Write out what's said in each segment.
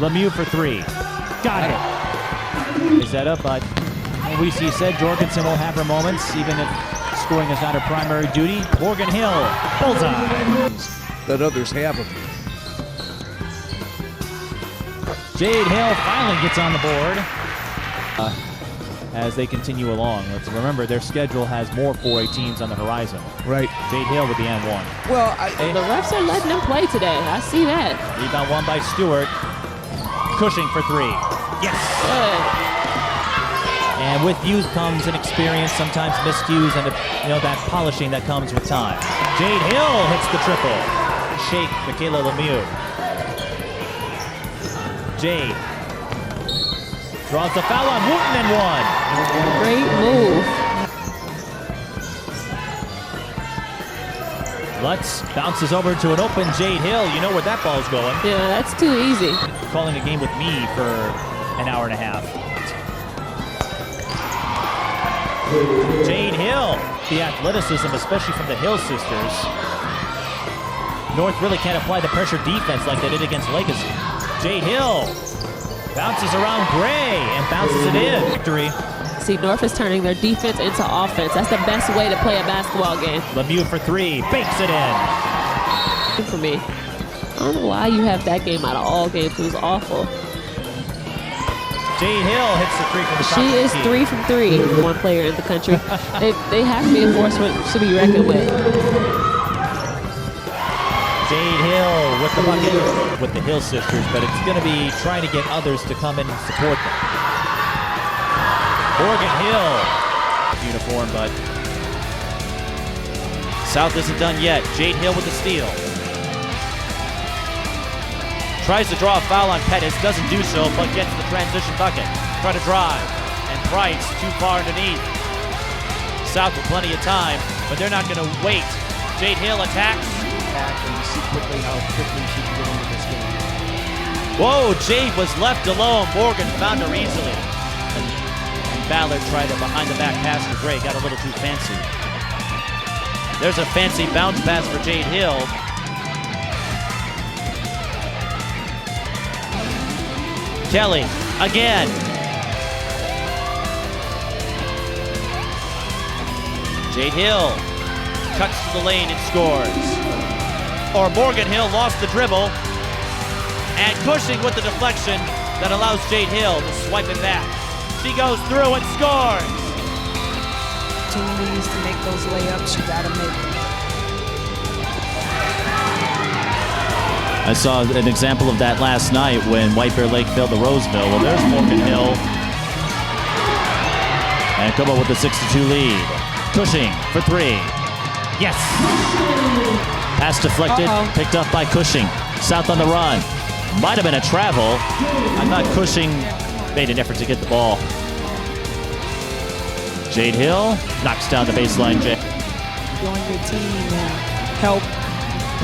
Lemieux for three. Got it. Is that up? But we see said Jorgensen will have her moments, even if scoring is not her primary duty. Morgan Hill, bullseye. That others have of me. Jade Hill finally gets on the board as they continue along. Let's remember their schedule has more 4A teams on the horizon. Right. Jade Hill with the and one. Well, the refs are letting them play today. I see that. Rebound won by Stewart. Cushing for three. Yes. Good. And with youth comes an experience, sometimes miscues, and that polishing that comes with time. Jade Hill hits the triple. Shake Michaela Lemieux. Jade draws the foul on Wooten and one. Great move. Lutz bounces over to an open Jade Hill. You know where that ball's going. Yeah, that's too easy. Calling a game with me for an hour and a half. Jade Hill, the athleticism, especially from the Hill sisters. North really can't apply the pressure defense like they did against Legacy. Jade Hill bounces around Gray and bounces it in. Victory. See, North is turning their defense into offense. That's the best way to play a basketball game. Lemieux for three, bakes it in. For me, I don't know why you have that game out of all games. It was awful. Jade Hill hits the three from the top. She is 3 from 3. One player in the country. They have to be a force to be reckoned with. Jade Hill with the bucket with the Hill sisters, but it's going to be trying to get others to come in and support them. Morgan Hill uniform, but South isn't done yet. Jade Hill with the steal. Tries to draw a foul on Pettis, doesn't do so, but gets the transition bucket. Try to drive, and Price too far underneath. South with plenty of time, but they're not going to wait. Jade Hill attacks. And you see quickly how quickly she can get into this game. Whoa, Jade was left alone. Morgan found her easily. And Ballard tried a behind-the-back pass for Gray, got a little too fancy. There's a fancy bounce pass for Jade Hill. Kelly, again. Jade Hill cuts to the lane and scores. Or Morgan Hill lost the dribble, and Cushing with the deflection that allows Jade Hill to swipe it back. She goes through and scores. Opportunities to make those layups, you gotta make them. I saw an example of that last night when White Bear Lake fell to Roseville. Well, there's Morgan Hill. And come up with a 6-2 lead. Cushing for three. Yes! Pass deflected, picked up by Cushing. South on the run. Might have been a travel. I thought Cushing made an effort to get the ball. Jade Hill knocks down the baseline. Join your team and help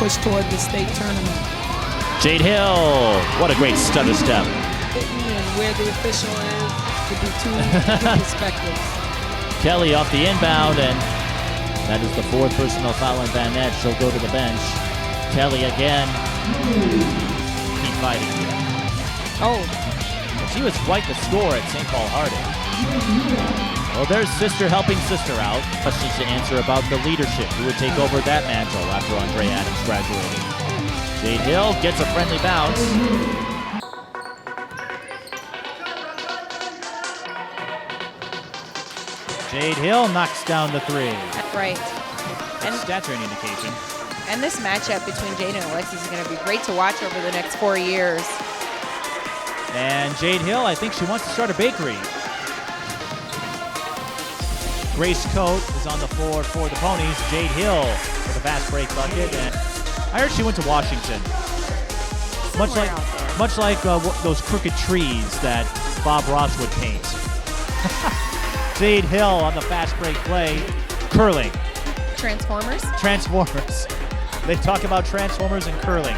push toward the state tournament. Jade Hill, what a great stutter step. And where the official is could be two different perspectives. Kelly off the inbound, and that is the fourth personal foul on Van Ness. She'll go to the bench. Kelly again. Keep fighting. Oh. She was quite the score at St. Paul Harding. Well, there's sister helping sister out. Questions to answer about the leadership. Who would take over that mantle after Andre Adams graduated? Jade Hill gets a friendly bounce. Jade Hill knocks down the three. Right. And stats are an indication. And this matchup between Jade and Alexis is going to be great to watch over the next 4 years. And Jade Hill, I think she wants to start a bakery. Grace Coate is on the floor for the Ponies. Jade Hill with a fast break bucket. And I heard she went to Washington. Much like those crooked trees that Bob Ross would paint. Jade Hill on the fast break play. Curling. Transformers? Transformers. They talk about Transformers and curling.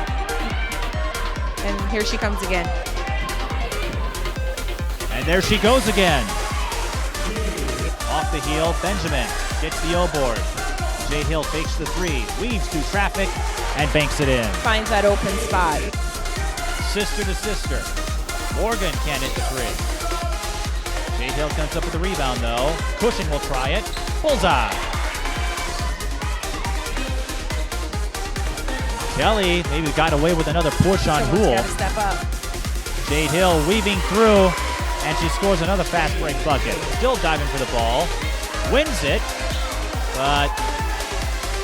And here she comes again. And there she goes again. Off the heel, Benjamin gets the O-board. Jade Hill fakes the three, weaves through traffic, and banks it in. Finds that open spot. Sister to sister. Morgan can't hit the three. Jade Hill comes up with the rebound though. Cushing will try it. Bullseye. Kelly maybe got away with another push on Someone's Houle. got to step up. Jade Hill weaving through, and she scores another fast break bucket. Still diving for the ball. Wins it, but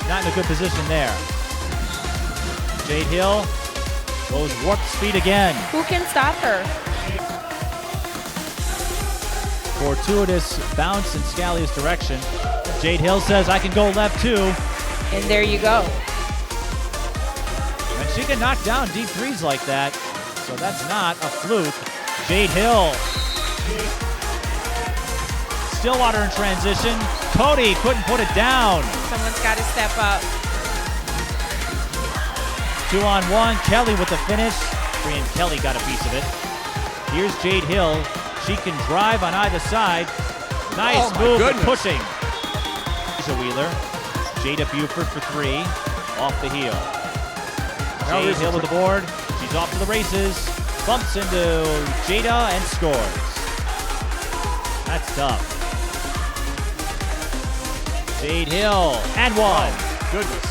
not in a good position there. Jade Hill goes warp speed again. Who can stop her? Fortuitous bounce in Scalia's direction. Jade Hill says, I can go left too. And there you go. And she can knock down deep threes like that, so that's not a fluke. Jade Hill. Stillwater in transition. Cody couldn't put it down. Someone's got to step up. 2-on-1. Kelly with the finish. And Kelly got a piece of it. Here's Jade Hill. She can drive on either side. Nice move and pushing. Here's a Wheeler. Jada Buford for three. Off the heel. Jade Hill with the board. She's off to the races. Bumps into Jada and scores. That's tough. Jade Hill and one. Goodness.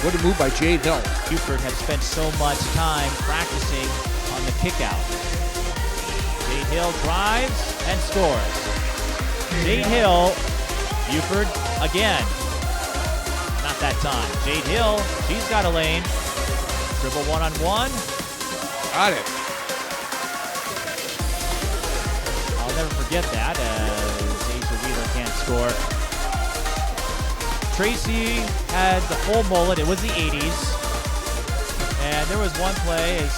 What a move by Jade Hill. Buford had spent so much time practicing on the kickout. Jade Hill drives and scores. Jade Hill, Buford again. Not that time. Jade Hill, she's got a lane. Dribble one-on-one. Got it. I'll never forget that as Asia Wheeler can't score. Tracy had the full mullet. It was the 80s. And there was one play as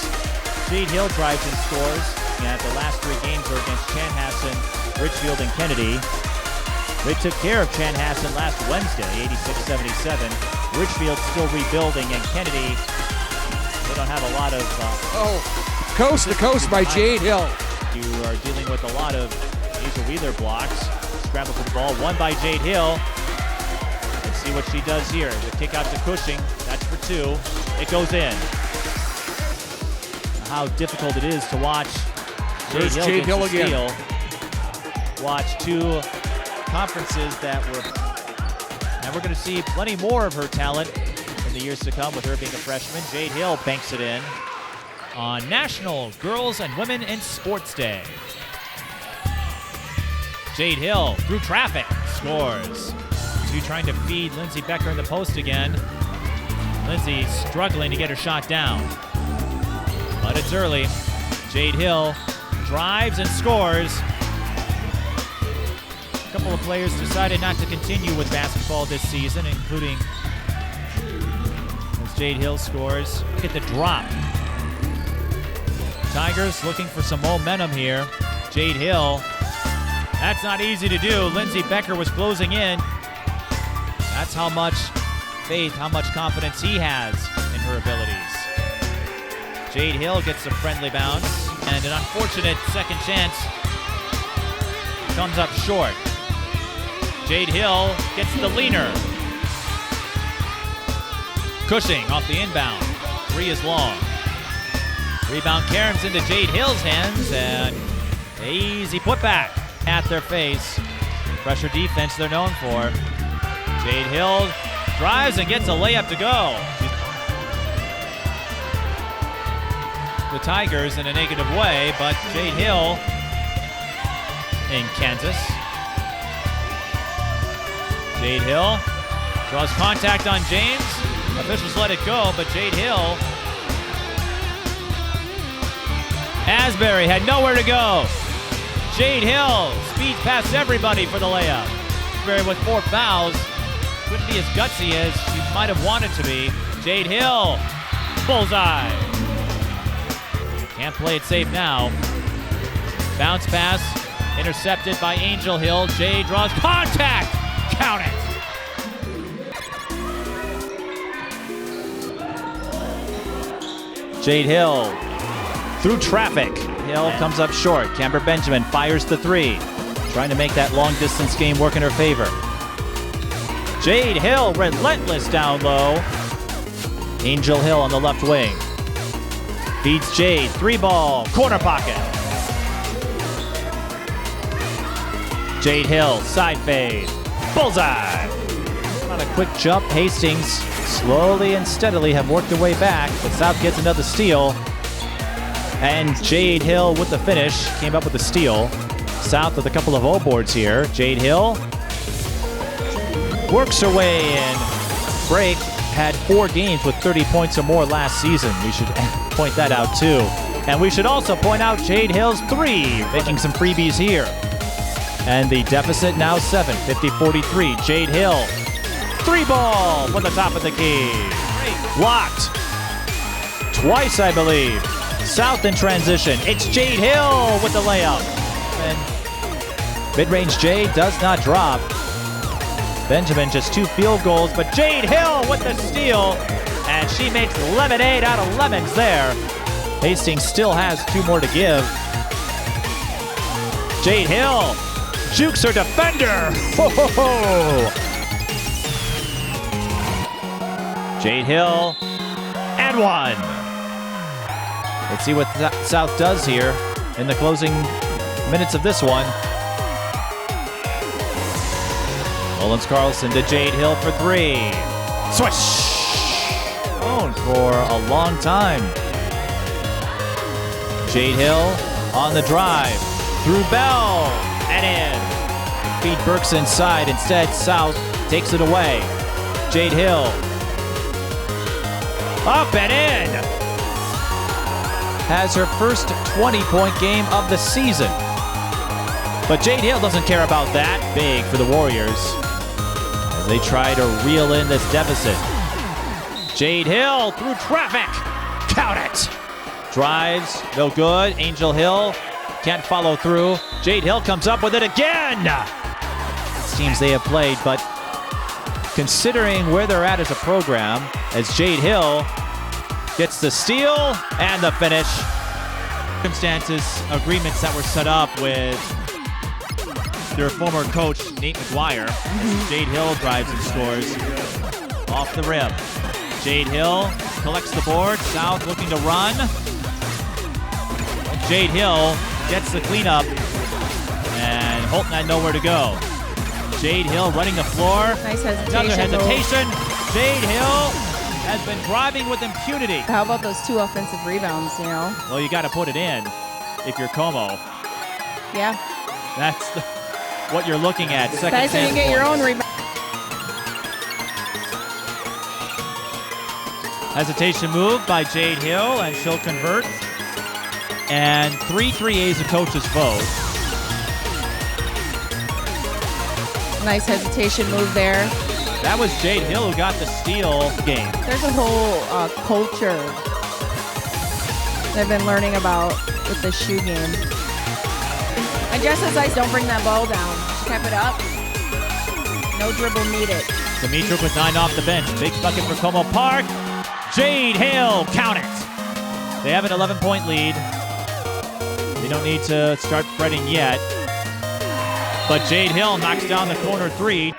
Jade Hill drives and scores. And the last three games were against Chanhassen, Richfield, and Kennedy. They took care of Chanhassen last Wednesday, 86-77. Richfield still rebuilding, and Kennedy, they don't have a lot of... coast to coast by Jade Hill. You are dealing with a lot of Asia Wheeler blocks. Scramble for the ball, one by Jade Hill. Let's see what she does here. The kick out to Cushing, that's for two. It goes in. How difficult it is to watch Jade Hill again. Watch two conferences that were, and we're going to see plenty more of her talent in the years to come with her being a freshman. Jade Hill banks it in on National Girls and Women in Sports Day. Jade Hill through traffic scores. Two trying to feed Lindsay Becker in the post again. Lindsay struggling to get her shot down, but it's early. Jade Hill drives and scores. A couple of players decided not to continue with basketball this season, including as Jade Hill scores. Look at the drop. Tigers looking for some momentum here. Jade Hill. That's not easy to do. Lindsay Becker was closing in. That's how much faith, how much confidence he has in her abilities. Jade Hill gets a friendly bounce, and an unfortunate second chance comes up short. Jade Hill gets the leaner. Cushing off the inbound. Three is long. Rebound caroms into Jade Hill's hands, and an easy putback at their face. Pressure defense they're known for. Jade Hill drives and gets a layup to go. The Tigers in a negative way, but Jade Hill in Kansas. Jade Hill draws contact on James. Officials let it go, but Jade Hill. Asbury had nowhere to go. Jade Hill speeds past everybody for the layup. Asbury with 4 fouls. Couldn't be as gutsy as she might have wanted to be. Jade Hill, bullseye. Can't play it safe now. Bounce pass, intercepted by Angel Hill. Jade draws contact. Count it. Jade Hill through traffic. Hill comes up short. Camber Benjamin fires the three, trying to make that long distance game work in her favor. Jade Hill relentless down low. Angel Hill on the left wing. Feeds Jade, 3 ball, corner pocket. Jade Hill, side fade, bullseye. On a quick jump, Hastings slowly and steadily have worked their way back, but South gets another steal. And Jade Hill with the finish, came up with the steal. South with a couple of O boards here. Jade Hill works her way in. Break had 4 games with 30 points or more last season. We should point that out too. And we should also point out Jade Hill's 3, making some freebies here. And the deficit now 7, 50-43. Jade Hill, 3 ball from the top of the key. Blocked. Twice, I believe. South in transition. It's Jade Hill with the layup. And mid-range Jade does not drop. Benjamin just 2 field goals, but Jade Hill with the steal. And she makes lemonade out of lemons there. Hastings still has 2 more to give. Jade Hill jukes her defender. Ho, ho, ho. Jade Hill and 1. Let's see what South does here in the closing minutes of this one. Mullins-Carlson to Jade Hill for 3. Swish! Known for a long time. Jade Hill on the drive. Through Bell and in. Feed Burks inside. Instead, South takes it away. Jade Hill. Up and in. Has her first 20-point game of the season. But Jade Hill doesn't care about that. Big for the Warriors as they try to reel in this deficit. Jade Hill through traffic. Count it. Drives, no good. Angel Hill can't follow through. Jade Hill comes up with it again. Seems they have played, but considering where they're at as a program, as Jade Hill gets the steal and the finish. Circumstances, agreements that were set up with their former coach, Nate McGuire. Jade Hill drives and scores off the rim. Jade Hill collects the board. South looking to run. Jade Hill gets the cleanup, and Holton had nowhere to go. Jade Hill running the floor. Nice hesitation. Another hesitation. Jade Hill has been driving with impunity. How about those 2 offensive rebounds, you know? Well, you got to put it in if you're Como. Yeah. That's what you're looking at. Second Nice when you get your own rebound. Hesitation move by Jade Hill, and she'll convert. And 3 3A's a coach's vote. Nice hesitation move there. That was Jade Hill who got the steal game. There's a whole culture they've been learning about with the shoe game. And just as ice, don't bring that ball down. She kept it up. No dribble needed. Dimitruk with 9 off the bench. Big bucket for Como Park. Jade Hill, count it. They have an 11-point lead. They don't need to start fretting yet. But Jade Hill knocks down the corner 3.